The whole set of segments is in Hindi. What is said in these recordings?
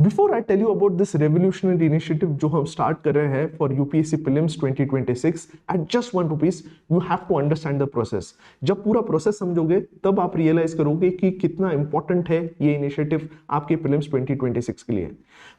Before I tell you about this revolutionary initiative जो हम स्टार्ट कर रहे हैं for UPSC prelims 2026 at just ₹1, you have to understand the process. जब पूरा प्रोसेस समझोगे तब आप रियलाइज करोगे कि कितना इंपॉर्टेंट है ये इनिशिएटिव आपके प्रीलिम्स 2026 के लिए।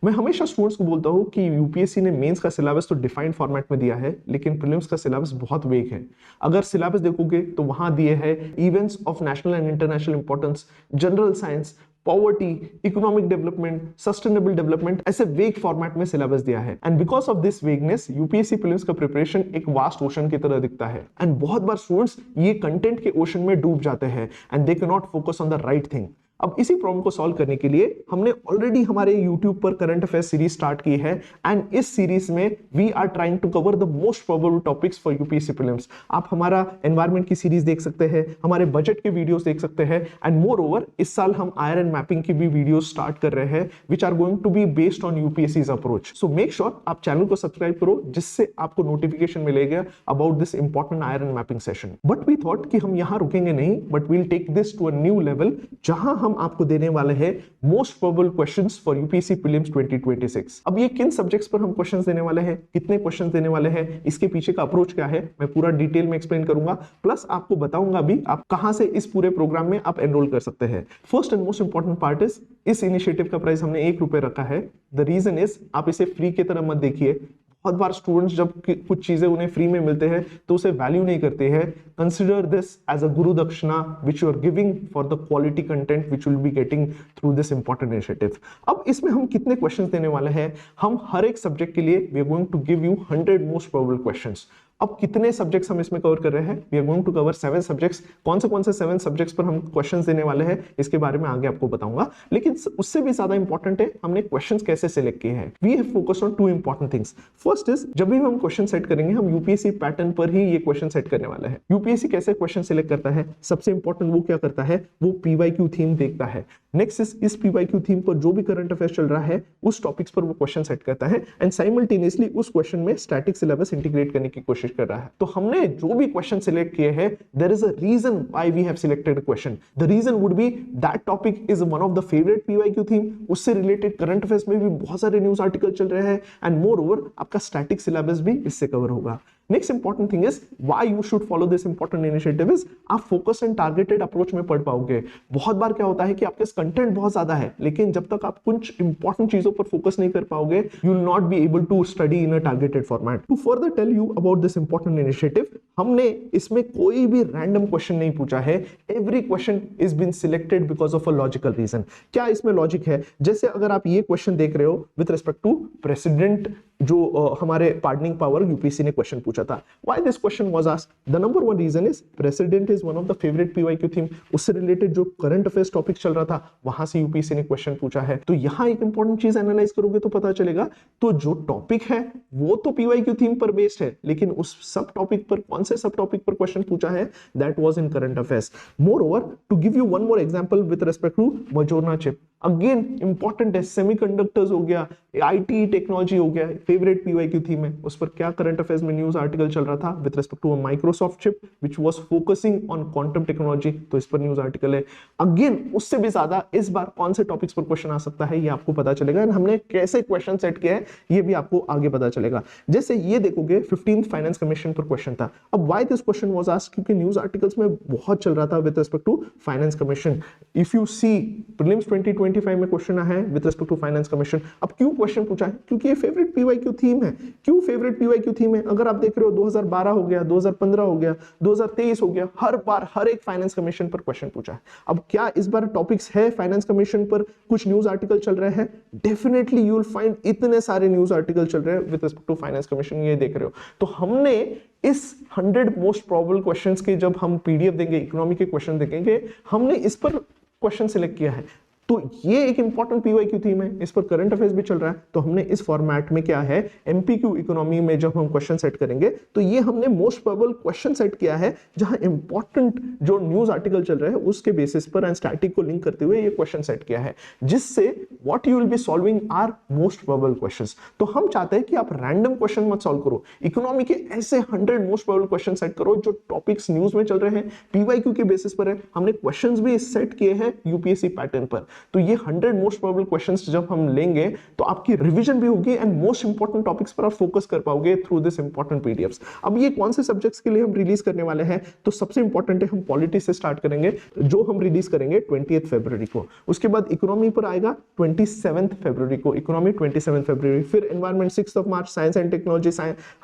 मैं हमेशा स्टूडेंट्स को बोलता हूँ कि यूपीएससी ने मेंस का सिलेबस तो डिफाइंड फॉर्मेट में दिया है, लेकिन प्रीलिम्स का सिलेबस बहुत वेग है। अगर सिलेबस देखोगे तो वहां दिए है events of national and international importance, general science, poverty, economic development, sustainable development, ऐसे वेग फॉर्मेट में सिलेबस दिया है। And because of this vagueness UPSC prelims का प्रिपरेशन एक वास्ट ओशन की तरह दिखता है। एंड बहुत बार स्टूडेंट्स ये कंटेंट के ओशन में डूब जाते हैं and they can not focus on the right thing. अब इसी प्रॉब्लम को सॉल्व करने के लिए हमने ऑलरेडी हमारे YouTube पर करंट अफेयर सीरीज स्टार्ट की है एंड इस सीरीज में we are trying to cover the most probable topics for UPSC prelims. आप हमारा एनवायरमेंट की सीरीज देख सकते हैं, हमारे बजट के वीडियोस देख सकते हैं एंड मोर ओवर इस साल हम आयरन मैपिंग की भी वीडियोस स्टार्ट कर रहे हैं which are going to be based on UPSC's approach. So make sure आप चैनल को सब्सक्राइब करो जिससे आपको नोटिफिकेशन मिलेगा about this important iron mapping session. But we thought कि हम यहां रुकेंगे नहीं, but we'll take this to a new level जहां हम आपको देने वाले है most probable questions for UPSC prelims 2026। अब ये किन सब्जेक्ट्स पर हम क्वेश्चंस देने वाले हैं, कितने क्वेश्चंस देने वाले हैं, इसके पीछे का अप्रोच क्या है, मैं पूरा डिटेल में एक्सप्लेन करूंगा। प्लस आपको बताऊंगा भी आप कहां से इस पूरे प्रोग्राम में आप एनरोल कर सकते हैं। First and most important part is इस इनिशिएटिव का प्राइस हमने ₹1 रखा है। द रीजन इज आप इसे फ्री की तरह मत देखिए। बहुत बार स्टूडेंट्स जब कुछ चीजें उन्हें फ्री में मिलते हैं तो उसे वैल्यू नहीं करते हैं। Consider this as a guru dakshina which you are giving for the quality content which will be getting through this important initiative. अब इसमें हम कितने क्वेश्चंस देने वाले हैं, हम हर एक सब्जेक्ट के लिए we are going to give you 100 most probable questions. अब कितने सब्जेक्ट्स हम इसमें कवर कर रहे हैं, we are going to cover 7 subjects. कौन से 7 सब्जेक्ट्स पर हम क्वेश्चंस देने वाले हैं इसके बारे में आगे आपको बताऊंगा, लेकिन उससे भी ज्यादा इंपॉर्टेंट है हमने क्वेश्चंस कैसे सिलेक्ट किए हैं। We have focused on 2 important things. First is जब भी हम क्वेश्चन सेट करेंगे हम यूपीएससी पैटर्न पर ही ये क्वेश्चन सेट करने वाले हैं। यूपीएससी कैसे क्वेश्चन सिलेक्ट करता है, सबसे इंपॉर्टेंट वो क्या करता है, वो पीवाईक्यू थीम देखता है। नेक्स्ट इस पीवाईक्यू थीम पर जो भी करंट अफेयर्स चल रहा है उस टॉपिक्स पर वो क्वेश्चन सेट करता है एंड साइमल्टेनियसली उस क्वेश्चन में स्टैटिक सिलेबस इंटीग्रेट करने की कोशिश कर रहा है। तो हमने जो भी क्वेश्चन सिलेक्ट किए हैं there is a reason why we have selected a question. The reason would be that topic is one of the favourite PYQ theme. उससे रिलेटेड करंट अफेयर्स में भी बहुत सारे न्यूज आर्टिकल चल रहे हैं एंड मोर ओवर आपका स्टैटिक सिलेबस भी इससे कवर होगा। Next important thing is why you should follow this important initiative is आप फोकस एंड टारगेटेड अप्रोच में पढ़ पाओगे। बहुत बार क्या होता है कि आपके कंटेंट बहुत ज्यादा है लेकिन जब तक आप कुछ इंपॉर्टेंट चीजों पर फोकस नहीं कर पाओगे you will not be able to study in a targeted format. To further tell you about this important initiative हमने इसमें कोई भी रैंडम क्वेश्चन नहीं पूछा है। Every question is been selected because of a logical reason. क्या इसमें लॉजिक है, जैसे अगर आप ये क्वेश्चन देख रहे हो विद रिस्पेक्ट टू प्रेसिडेंट जो हमारे पार्डनिंग पावर यूपीएससी ने क्वेश्चन पूछा था, why this question was asked, the number one reason is president is one of the favourite PYQ theme. उससे रिलेटेड जो करंट अफेयर्स टॉपिक चल रहा था वहां से यूपीएससी ने क्वेश्चन पूछा है। तो यहां एक इंपॉर्टेंट चीज एनालाइज करोगे तो पता चलेगा तो जो टॉपिक है वो तो पीवाईक्यू थीम पर बेस्ड है लेकिन उस सब टॉपिक पर कौन से सब टॉपिक पर क्वेश्चन पूछा है that was in current affairs. Moreover to give you one more example with respect to Majorana chip, again important है। सेमीकंडक्टर्स हो गया, आईटी टेक्नोलॉजी हो गया, फेवरेट पीवाईक्यू थीम है। उस पर क्या करंट अफेयर्स में न्यूज आर्टिकल चल रहा था with respect to a Microsoft chip which was focusing on quantum technology, तो इस पर न्यूज आर्टिकल है। अगेन उससे भी ज्यादा इस बार कौन से टॉपिक्स पर क्वेश्चन आ सकता है ये आपको पता चलेगा एंड हमने कैसे क्वेश्चन सेट किए हैं ये भी आपको आगे पता चलेगा। जैसे ये देखोगे 15th फाइनेंस कमीशन पर क्वेश्चन था। अब why this question was asked, क्योंकि न्यूज आर्टिकल्स में बहुत चल रहा था with respect to finance commission. If you see prelims 2025 में क्वेश्चन है with respect to finance commission. अब क्यों क्वेश्चन पूछा है, क्योंकि ये फेवरेट पीवाईक्यू थीम है। क्यों फेवरेट पीवाईक्यू थीम है, अगर आप देख रहे हो 2012 हो गया, 2015 हो गया, 2023 हो गया, हर बार हर एक फाइनेंस कमीशन पर क्वेश्चन पूछा है। अब क्या इस बार टॉपिक्स है फाइनेंस कमीशन पर कुछ न्यूज आर्टिकल चल रहे हैं, डेफिनेटली यू विल फाइंड इतने सारे न्यूज आर्टिकल चल रहे हैं with respect to finance commission, ये देख रहे हो। तो हमने इस 100 मोस्ट प्रोबेबल क्वेश्चंस के जब हम पीडीएफ देंगे, इकोनॉमी के क्वेश्चन देखेंगे, हमने इस पर क्वेश्चन सिलेक्ट किया है। तो ये एक इंपॉर्टेंट पीवाईक्यू थीम है, इस पर करंट अफेयर्स भी चल रहा है। तो हमने इस फॉर्मेट में क्या है एमपीक्यू इकोनॉमी में जब हम क्वेश्चन सेट करेंगे तो ये हमने मोस्ट प्रोबेबल क्वेश्चन सेट किया है जहां इंपॉर्टेंट जो न्यूज आर्टिकल चल रहे हैं उसके बेसिस पर एंड स्टैटिक को लिंक करते हुए ये क्वेश्चन सेट किया है, जिससे what you will be solving are most probable questions. तो हम चाहते हैं कि आप रैंडम क्वेश्चन मत सॉल्व करो, इकोनॉमी के ऐसे 100 मोस्ट प्रोबेबल क्वेश्चन सेट करो जो टॉपिक्स न्यूज में चल रहे हैं, पीवाईक्यू के बेसिस पर है। हमने क्वेश्चंस भी सेट किए हैं यूपीएससी पैटर्न पर। तो ये 100 मोस्ट प्रोबेबल क्वेश्चंस जब हम लेंगे तो आपकी रिवीजन भी होगी एंड मोस्ट इंपॉर्टेंट टॉपिक्स पर आप फोकस कर पाओगे थ्रू दिस इंपॉर्टेंट पीडीएफ्स। अब ये कौन से सब्जेक्ट्स के लिए हम रिलीज करने वाले हैं, तो सबसे इंपॉर्टेंट है हम पॉलिटी से स्टार्ट करेंगे जो हम रिलीज करेंगे 20 फरवरी को। उसके बाद इकोनॉमी पर आएगा 27 फरवरी को, इकोनॉमी 27 फरवरी। फिर environment 6 March, science and technology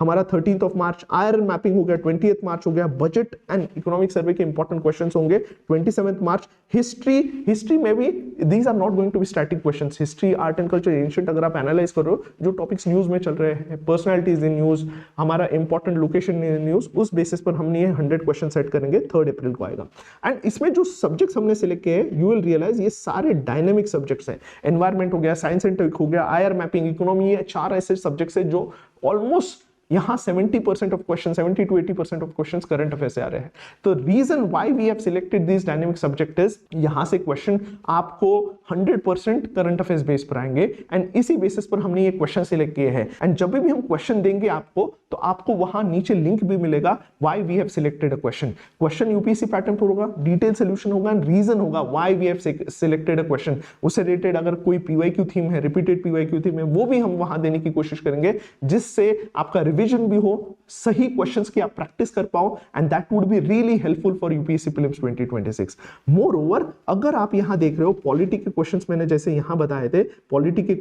हमारा 13 मार्च, आयरन मैपिंग हो गया 20 मार्च हो गया, बजट एंड इकोनॉमिक सर्वे के इंपॉर्टेंट क्वेश्चंस होंगे 27 मार्च। हिस्ट्री में भी these are not going to be static questions, history art and culture ancient अगर आप एनालाइज कर रहे हो जो टॉपिक्स न्यूज में चल रहे हैं, पर्सनालिटीज इन न्यूज, हमारा इंपॉर्टेंट लोकेशन इन न्यूज, उस बेसिस पर हमने ये 100 क्वेश्चन सेट करेंगे 3 अप्रैल को आएगा। एंड इसमें जो सब्जेक्ट्स हमने सिलेक्ट किए हैं यू विल रियलाइज ये सारे डायनेमिक सब्जेक्ट्स हैं। एनवायरमेंट हो गया, साइंस एंड टेक हो गया, आयर मैपिंग, इकोनॉमी, ये 4 ऐसे सब्जेक्ट्स हैं जो ऑलमोस्ट यहां 70% of question, 70 to 80% of questions current affair से आ रहे हैं। तो reason why we have selected this dynamic subject is यहां से क्वेश्चन आपको 100% करंट अफेयर्स बेस पर आएंगे एंड इसी बेसिस पर हमने ये क्वेश्चन सिलेक्ट किए हैं। एंड जब भी हम क्वेश्चन देंगे आपको तो आपको वहां नीचे लिंक भी मिलेगा why we have selected a question UPSC pattern पर होगा, डिटेल सोल्यूशन होगा एंड रीजन होगा why we have selected a question. उससे रिलेटेड अगर कोई पीवाईक्यू थीम है, रिपीटेड पीवाईक्यू थीम है, वो भी हम वहां देने की कोशिश करेंगे जिससे आपका रिवीजन भी हो, सही क्वेश्चंस की आप प्रैक्टिस कर पाओ and that would be really helpful for UPSC prelims 2026। More over अगर आप यहां देख रहे हो पॉलिटी के क्वेश्चंस, मैंने जैसे यहां बताए थे पॉलिटी के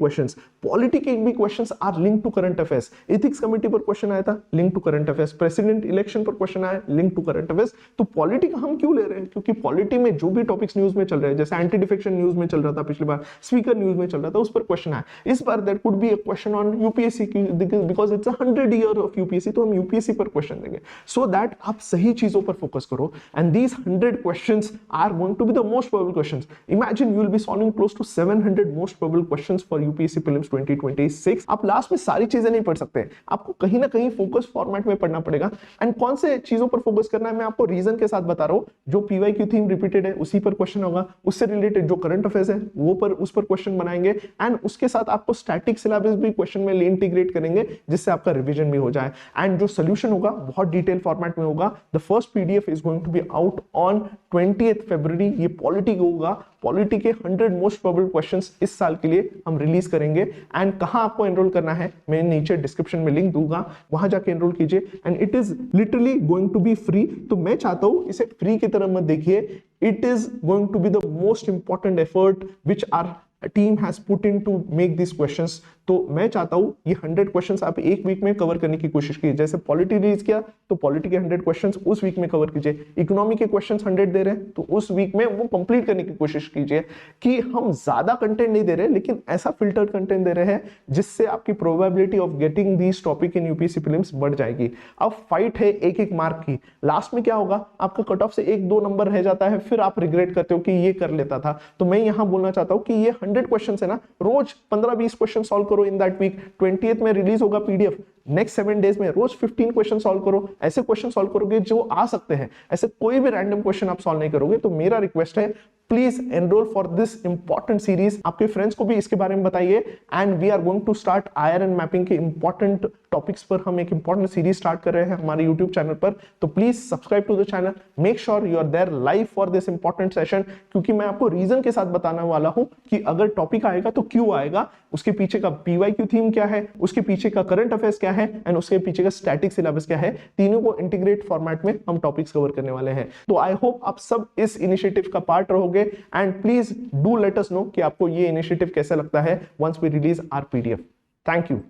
भी questions are link to current affairs. Ethics committee पर क्वेश्चन आया था, link to current affairs. President election पर क्वेश्चन आया, लिंक टू करंट अफेयर्स। तो पॉलिटी का हम क्यों ले रहे हैं, क्योंकि पॉलिटी में जो भी टॉपिक्स न्यूज में चल रहे हैं, जैसे एंटी डिफेक्शन न्यूज में चल रहा था पिछली बार, स्पीकर न्यूज में चल रहा था, उस पर क्वेश्चन आया। इस बार that could be a question on UPSC because it's 100 year of UPSC, तो हम यूपीएससी पर क्वेश्चन देंगे सो दैट आप सही चीजों पर फोकस करो and these 100 questions are going to be the most probable questions. Imagine you will be solving close to 700 most probable questions for UPSC prelims 2026। आप लास्ट में सारी चीजें नहीं पढ़ सकते, आपको कहीं ना कहीं फोकस फॉर्मेट में पढ़ना पड़ेगा एंड कौन से चीजों पर फोकस करना है मैं आपको रीजन के साथ बता रहा हूं। जो पीवाईक्यू थीम रिपीटेड है उसी पर क्वेश्चन होगा, उससे रिलेटेड जो करंट अफेयर्स है वो पर उस पर क्वेश्चन बनाएंगे एंड उसके साथ आपको स्टैटिक सिलेबस भी क्वेश्चन में इंटीग्रेट करेंगे जिससे आपका रिवीजन भी हो जाए एंड जो सोल्यूशन होगा बहुत डिटेल फॉर्मेट में होगा। The first PDF is going to be out on 20 February. ये पॉलिटी होगा, पॉलिटी के 100 मोस्ट प्रोबेबल क्वेश्चंस इस साल के लिए हम रिलीज करेंगे एंड कहां आपको एनरोल करना है मैं नीचे डिस्क्रिप्शन में लिंक दूंगा, वहां जाके एनरोल कीजिए and it is literally going to be free. तो मैं चाहता हूं इसे फ्री की तरह मत देखिए, it is going to be the most important effort which our team has put in to make this questions. तो मैं चाहता हूं ये 100 क्वेश्चंस आप एक वीक में कवर करने की कोशिश कीजिए। जैसे पॉलिटी रिलीज किया तो पॉलिटी के 100 क्वेश्चंस उस वीक में कवर कीजिए, इकोनॉमी के क्वेश्चंस 100 दे रहे हैं तो उस वीक में वो कंप्लीट करने की कोशिश कीजिए कि हम ज्यादा कंटेंट नहीं दे रहे लेकिन ऐसा फिल्टर्ड कंटेंट दे रहे हैं जिससे आपकी probability of getting this topic in UPSC prelims बढ़ जाएगी। अब फाइट है एक एक मार्क की, लास्ट में क्या होगा आपका कट ऑफ से 1-2 नंबर रह जाता है, फिर आप रिग्रेट करते हो कि ये कर लेता था। तो मैं यहां बोलना चाहता हूं कि ये 100 क्वेश्चन है ना, रोज 15-20 क्वेश्चन सॉल्व करो इन दैट वीक। 20th में रिलीज होगा पीडीएफ, नेक्स्ट 7 डेज में रोज 15 क्वेश्चन सॉल्व करो। ऐसे क्वेश्चन सॉल्व करोगे जो आ सकते हैं, ऐसे कोई भी रैंडम क्वेश्चन आप सॉल्व नहीं करोगे। तो मेरा रिक्वेस्ट है please enroll for this important series, आपके फ्रेंड्स को भी इसके बारे में बताइए and we are going to start IR and mapping के इंपॉर्टेंट टॉपिक्स पर हम एक इंपॉर्टेंट सीरीज स्टार्ट कर रहे हैं हमारे यूट्यूब चैनल पर। तो please subscribe to the channel, make sure you are there live for this important session, क्योंकि मैं आपको रीजन के साथ बताने वाला हूं कि अगर टॉपिक आएगा तो क्यों आएगा, उसके पीछे का पीवाईक्यू थीम क्या है, उसके पीछे का करंट अफेयर्स क्या है एंड उसके पीछे का स्टैटिक सिलेबस क्या है। तीनों को इंटीग्रेट फॉर्मेट में हम टॉपिक्स कवर करने वाले हैं। तो आई होप आप सब इस इनिशिएटिव का पार्ट रहोगे and please do let us know कि आपको ये इनिशिएटिव कैसा लगता है once we release our PDF. Thank you.